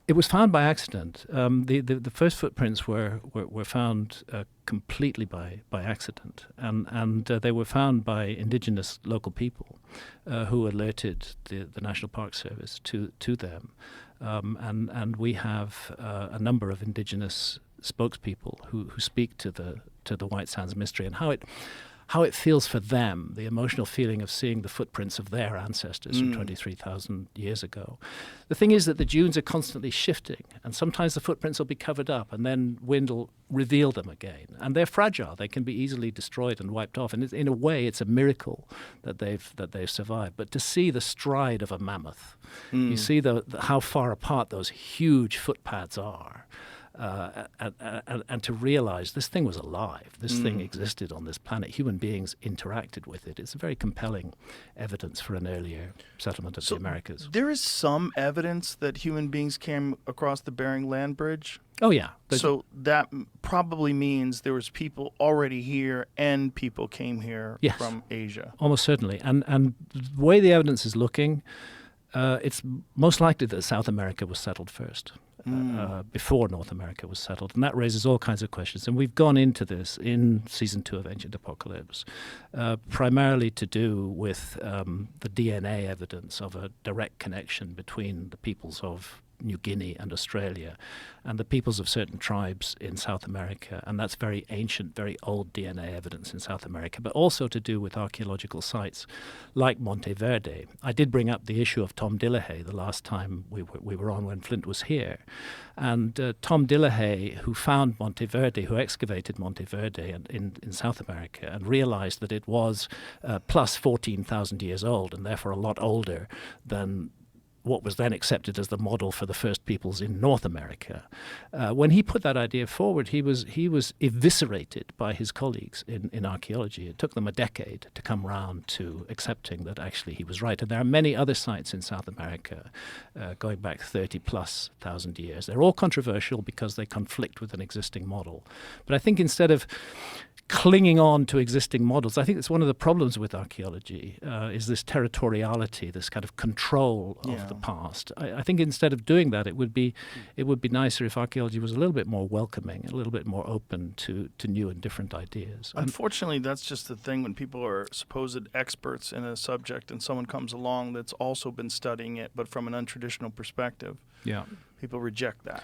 It was found by accident. The first footprints were found completely by accident, and they were found by indigenous local people who alerted the National Park Service to them, and we have a number of indigenous spokespeople who speak to the White Sands mystery and how it feels for them, the emotional feeling of seeing the footprints of their ancestors from 23,000 years ago. The thing is that the dunes are constantly shifting, and sometimes the footprints will be covered up, and then wind will reveal them again. And they're fragile; they can be easily destroyed and wiped off. And in a way, it's a miracle that they've survived. But to see the stride of a mammoth, you see how far apart those huge footpads are. And to realize this thing was alive, this thing existed on this planet, human beings interacted with it. It's a very compelling evidence for an earlier settlement of the Americas. There is some evidence that human beings came across the Bering Land Bridge. Oh, yeah. So that probably means there was people already here and people came here from Asia. Almost certainly. And the way the evidence is looking, it's most likely that South America was settled first. Before North America was settled. And that raises all kinds of questions. And we've gone into this in Season 2 of Ancient Apocalypse, primarily to do with the DNA evidence of a direct connection between the peoples of New Guinea and Australia and the peoples of certain tribes in South America. And that's very ancient, very old DNA evidence in South America, but also to do with archaeological sites like Monteverde. I did bring up the issue of Tom Dillahay the last time we were on when Flint was here. And Tom Dillahay, who found Monteverde, who excavated Monteverde in South America and realized that it was plus 14,000 years old and therefore a lot older than what was then accepted as the model for the first peoples in North America. When he put that idea forward, he was eviscerated by his colleagues in archaeology. It took them a decade to come round to accepting that actually he was right. And there are many other sites in South America going back 30,000+ years. They're all controversial because they conflict with an existing model. But I think instead of clinging on to existing models, I think it's one of the problems with archaeology, is this territoriality, this kind of control of the past. I think instead of doing that, it would be nicer if archaeology was a little bit more welcoming, a little bit more open to new and different ideas. Unfortunately, that's just the thing when people are supposed experts in a subject and someone comes along that's also been studying it, but from an untraditional perspective. Yeah. People reject that.